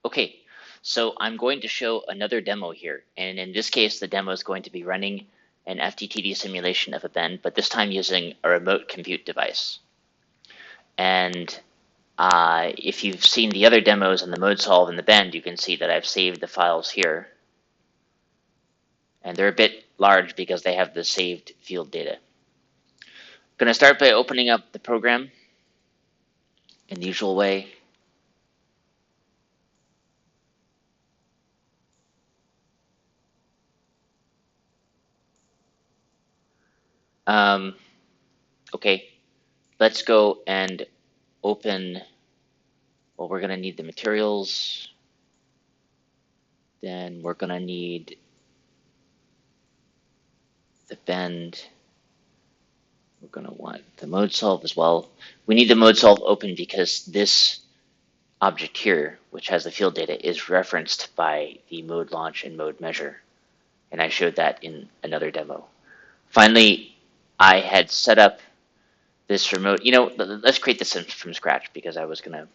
Okay, so I'm going to show another demo here, and in this case the demo is going to be running an FTTD simulation of a bend, but this time using a remote compute device. And if you've seen the other demos in the mode solve and the bend, you can see that I've saved the files here. And they're a bit large because they have the saved field data. I'm going to start by opening up the program in the usual way. Okay, let's go and open. Well, we're going to need the materials. Then we're going to need the bend. We're going to want the mode solve as well. We need the mode solve open because this object here, which has the field data, is referenced by the mode launch and mode measure. And I showed that in another demo. Finally, I had set up this remote. Let's create this from scratch because I was going to.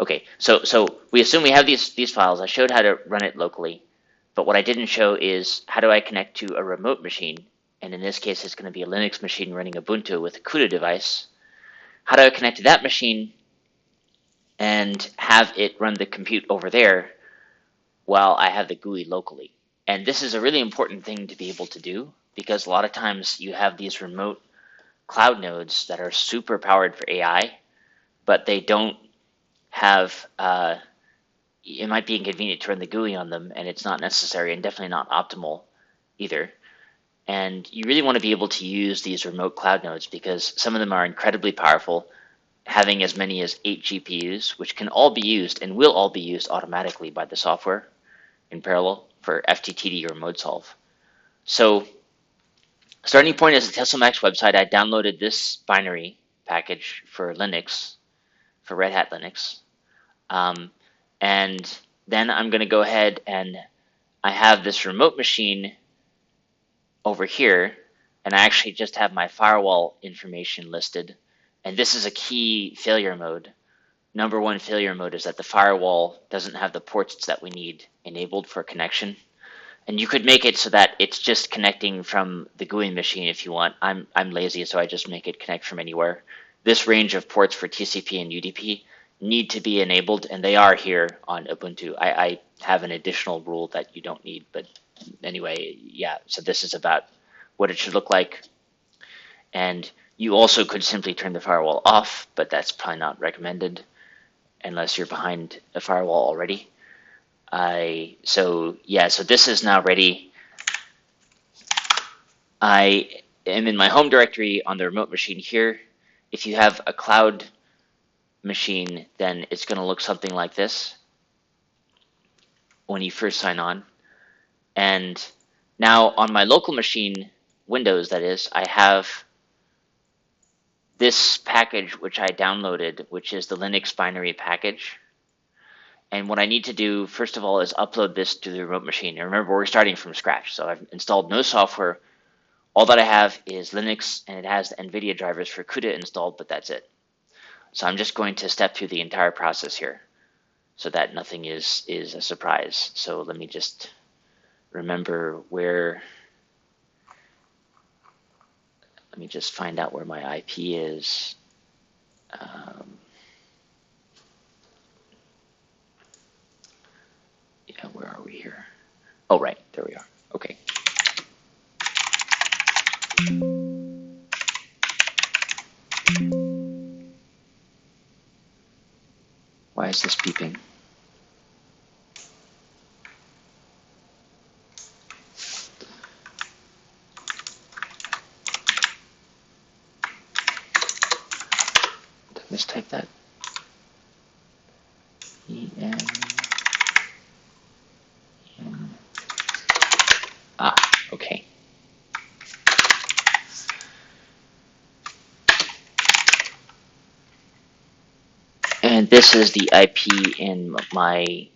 Okay, so we assume we have these files. I showed how to run it locally, but what I didn't show is how do I connect to a remote machine, and in this case it's going to be a Linux machine running Ubuntu with a CUDA device. How do I connect to that machine and have it run the compute over there while I have the GUI locally? And this is a really important thing to be able to do because a lot of times you have these remote cloud nodes that are super powered for AI, but they don't have, it might be inconvenient to run the GUI on them, and it's not necessary and definitely not optimal either. And you really want to be able to use these remote cloud nodes because some of them are incredibly powerful, having as many as 8 GPUs, which can all be used and will all be used automatically by the software in parallel for FTTD or mode solve. So starting point is the TeslaMax website. I downloaded this binary package for Linux, for Red Hat Linux. And then I'm going to go ahead and I have this remote machine over here, and I actually just have my firewall information listed. And this is a key failure mode. Number one failure mode is that the firewall doesn't have the ports that we need enabled for connection. And you could make it so that it's just connecting from the GUI machine if you want. I'm lazy, so I just make it connect from anywhere. This range of ports for TCP and UDP need to be enabled, and they are here on Ubuntu. I have an additional rule that you don't need, but anyway, yeah, so this is about what it should look like. And you also could simply turn the firewall off, but that's probably not recommended unless you're behind a firewall already. So this is now ready. I am in my home directory on the remote machine here. If you have a cloud machine, then it's going to look something like this when you first sign on. And now on my local machine, Windows that is, I have this package which I downloaded, which is the Linux binary package. And what I need to do, first of all, is upload this to the remote machine. And remember, we're starting from scratch, so I've installed no software. All that I have is Linux, and it has the NVIDIA drivers for CUDA installed, but that's it. So I'm just going to step through the entire process here so that nothing is a surprise. So let me just remember where, let me just find out where my IP is. Yeah, where are we here? Oh, right, there we are. Okay. Why is this beeping? Did I mistype that? EN. Okay. And this is the IP in my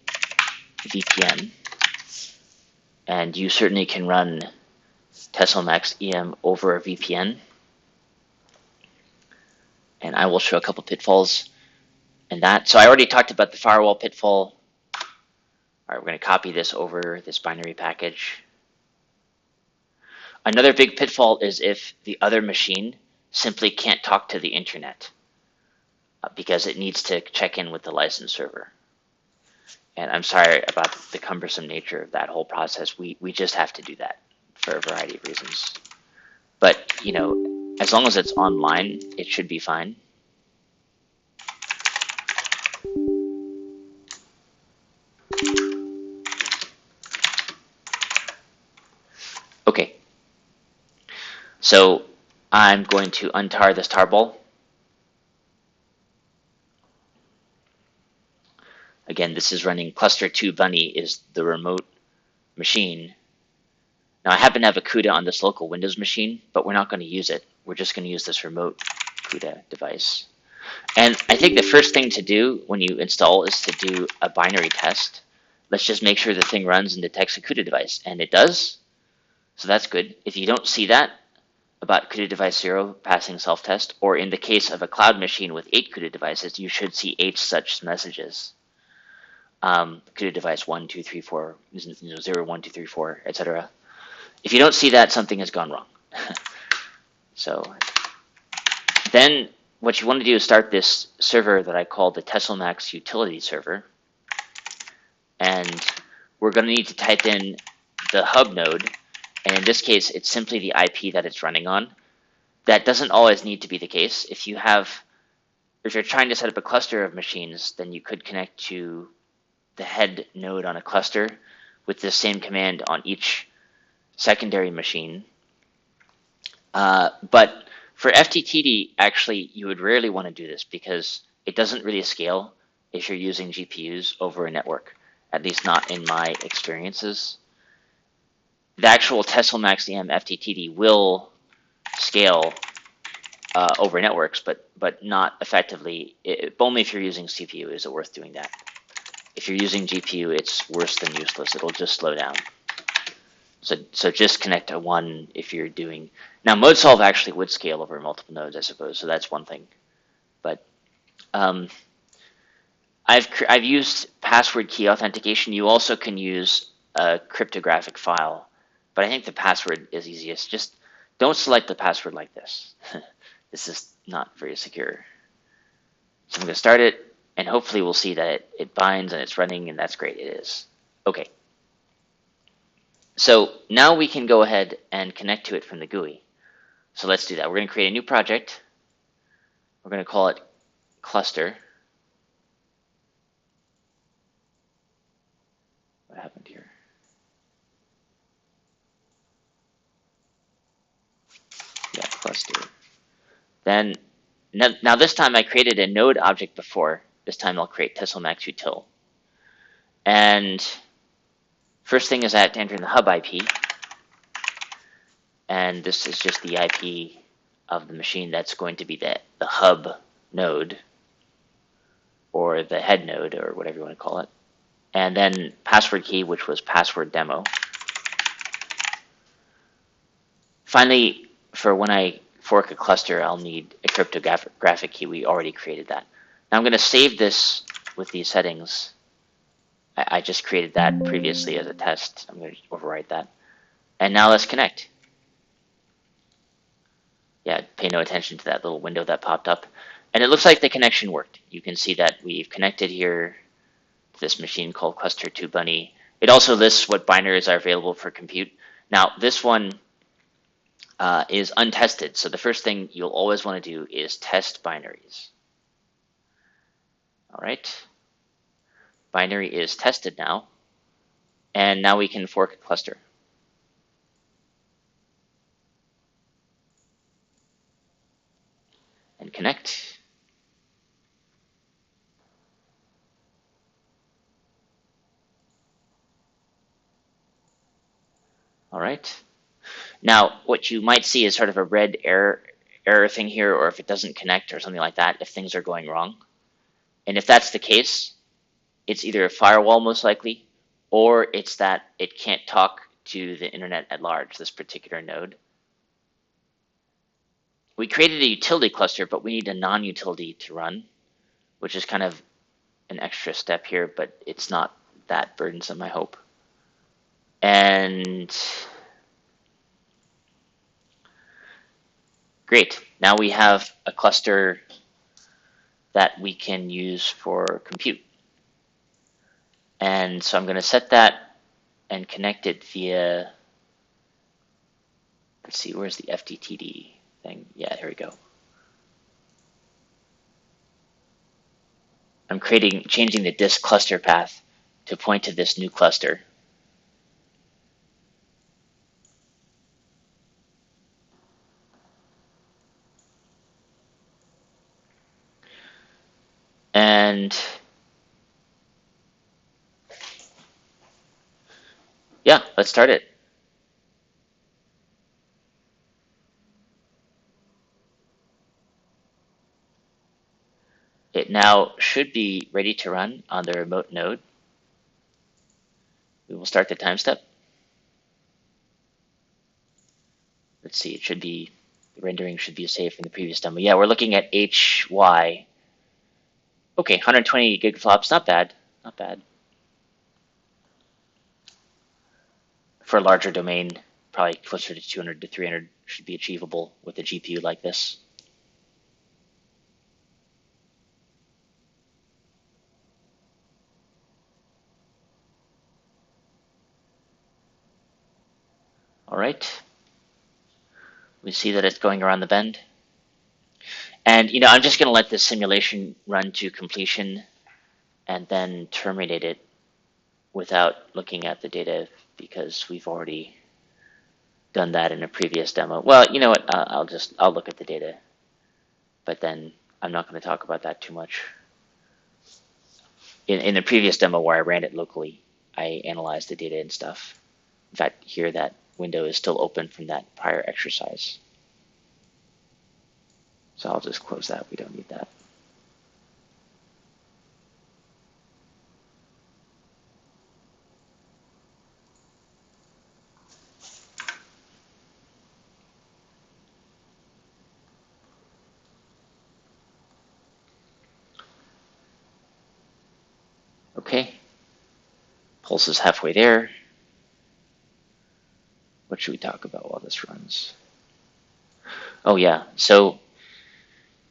VPN. And you certainly can run TeslaMax EM over a VPN. And I will show a couple pitfalls. And that, so I already talked about the firewall pitfall. All right, we're going to copy this over this binary package. Another big pitfall is if the other machine simply can't talk to the internet because it needs to check in with the license server. And I'm sorry about the cumbersome nature of that whole process. We just have to do that for a variety of reasons. But, you know, as long as it's online, it should be fine. Okay. So I'm going to untar this tarball. Again, this is running cluster2 bunny is the remote machine. Now I happen to have a CUDA on this local Windows machine, but we're not going to use it. We're just going to use this remote CUDA device. And I think the first thing to do when you install is to do a binary test. Let's just make sure the thing runs and detects a CUDA device, and it does. So that's good. If you don't see that about CUDA device 0 passing self-test, or in the case of a cloud machine with 8 CUDA devices, you should see 8 such messages. CUDA device 1, 2, 3, 4, 0, 1, 2, 3, 4, etc. If you don't see that, something has gone wrong. So then what you want to do is start this server that I call the Tesselmax utility server. And we're going to need to type in the hub node. And in this case, it's simply the IP that it's running on. That doesn't always need to be the case. If you're trying to set up a cluster of machines, then you could connect to the head node on a cluster with the same command on each secondary machine. But for FTTD, actually, you would rarely want to do this because it doesn't really scale if you're using GPUs over a network, at least not in my experiences. The actual Tesselmax EM FTTD will scale over networks, but not effectively. Only if you're using CPU is it worth doing that. If you're using GPU, it's worse than useless. It'll just slow down. So just connect to one if you're doing. Now, ModeSolve actually would scale over multiple nodes, I suppose. So that's one thing. But I've used password key authentication. You also can use a cryptographic file, but I think the password is easiest. Just don't select the password like this. This is not very secure. So I'm going to start it, and hopefully we'll see that it binds and it's running, and that's great. It is. Okay. So now we can go ahead and connect to it from the GUI. So let's do that. We're going to create a new project. We're going to call it cluster. What happened here? Yeah, cluster. Then, now this time I created a node object before. This time I'll create Tesselmax util. And first thing is I have to enter in the hub IP. And this is just the IP of the machine that's going to be the hub node, or the head node, or whatever you want to call it. And then password key, which was password demo. Finally, for when I fork a cluster, I'll need a cryptographic key. We already created that. Now I'm going to save this with these settings. I just created that previously as a test. I'm going to overwrite that. And now let's connect. Yeah, pay no attention to that little window that popped up. And it looks like the connection worked. You can see that we've connected here to this machine called cluster2 bunny. It also lists what binaries are available for compute. Now, this one is untested. So the first thing you'll always want to do is test binaries. All right. Binary is tested now. And now we can fork a cluster. And connect. All right. Now, what you might see is sort of a red error thing here, or if it doesn't connect or something like that, if things are going wrong. And if that's the case, it's either a firewall most likely, or it's that it can't talk to the internet at large, this particular node. We created a utility cluster, but we need a non-utility to run. which is kind of an extra step here, but it's not that burdensome, I hope. And great. Now we have a cluster that we can use for compute. And so I'm going to set that and connect it via, let's see, where's the FTTD thing? Yeah, here we go. I'm changing the disk cluster path to point to this new cluster. And yeah, let's start it. It now should be ready to run on the remote node. We will start the time step. Let's see, it should be, the rendering should be saved from the previous demo. Yeah, we're looking at HY. Okay, 120 gigaflops, not bad, not bad. For a larger domain, probably closer to 200 to 300 should be achievable with a GPU like this. All right. We see that it's going around the bend. And, I'm just going to let this simulation run to completion and then terminate it without looking at the data because we've already done that in a previous demo. Well, you know what? I'll look at the data, but then I'm not going to talk about that too much. In the previous demo where I ran it locally, I analyzed the data and stuff. In fact, here that window is still open from that prior exercise. So I'll just close that. We don't need that. Okay. Pulse is halfway there. What should we talk about while this runs? Oh yeah, so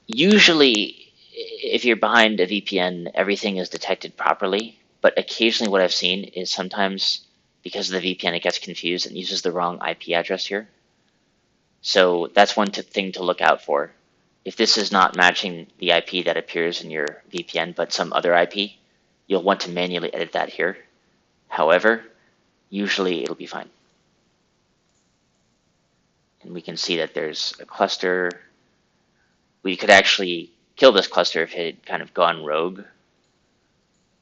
usually if you're behind a VPN, everything is detected properly, but occasionally what I've seen is sometimes because of the VPN it gets confused and uses the wrong IP address here. So that's one thing to look out for. If this is not matching the IP that appears in your VPN, but some other IP, you'll want to manually edit that here. However, usually it'll be fine. And we can see that there's a cluster. We could actually kill this cluster if it had kind of gone rogue,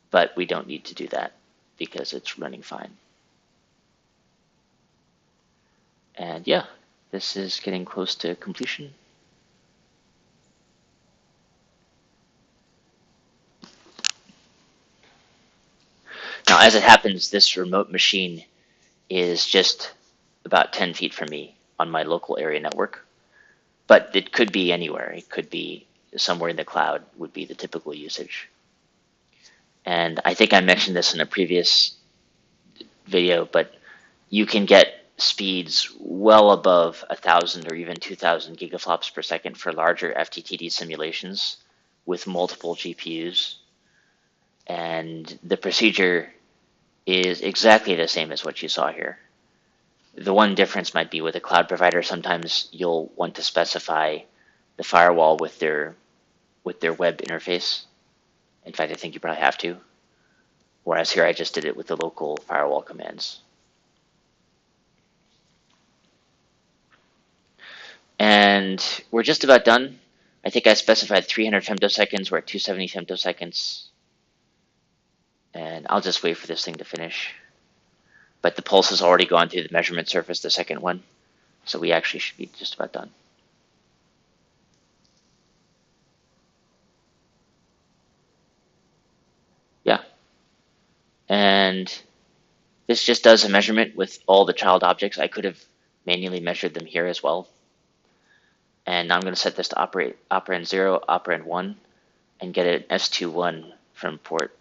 but we don't need to do that because it's running fine. And yeah, this is getting close to completion. Now, as it happens, this remote machine is just about 10 feet from me on my local area network, but it could be anywhere. It could be somewhere in the cloud would be the typical usage. And I think I mentioned this in a previous video, but you can get speeds well above 1,000 or even 2,000 gigaflops per second for larger FTTD simulations with multiple GPUs. And the procedure is exactly the same as what you saw here. The one difference might be with a cloud provider, sometimes you'll want to specify the firewall with their web interface. In fact, I think you probably have to. Whereas here I just did it with the local firewall commands. And we're just about done. I think I specified 300 femtoseconds. We're at 270 femtoseconds. And I'll just wait for this thing to finish. But the pulse has already gone through the measurement surface, the second one. So we actually should be just about done. Yeah. And this just does a measurement with all the child objects. I could have manually measured them here as well. And now I'm going to set this to operand 0, operand 1. and get an S21 from port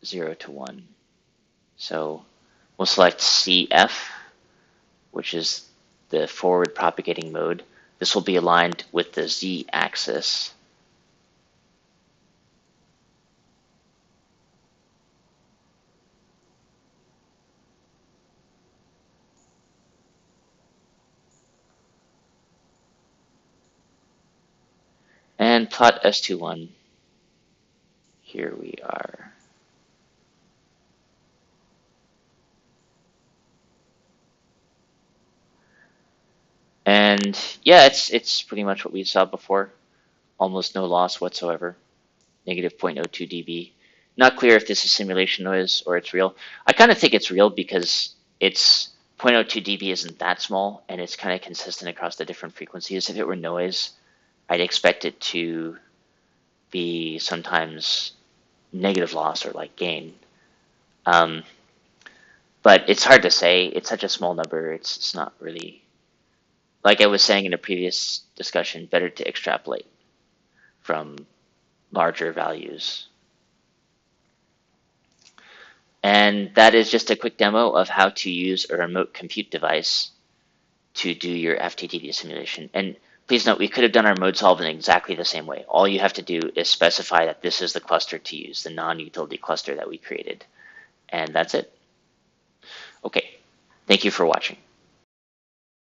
0 to 1. So we'll select CF, which is the forward propagating mode. This will be aligned with the Z axis. And plot S21. Here we are. And yeah, it's pretty much what we saw before. Almost no loss whatsoever. Negative 0.02 dB. Not clear if this is simulation noise or it's real. I kind of think it's real because it's 0.02 dB isn't that small, and it's kind of consistent across the different frequencies. If it were noise, I'd expect it to be sometimes negative loss or like gain. Um, but it's hard to say. It's such a small number. It's not really, like I was saying in a previous discussion, better to extrapolate from larger values. And that is just a quick demo of how to use a remote compute device to do your FTTD simulation. And please note, we could have done our mode solve in exactly the same way. All you have to do is specify that this is the cluster to use, the non-utility cluster that we created. And that's it. Okay, thank you for watching.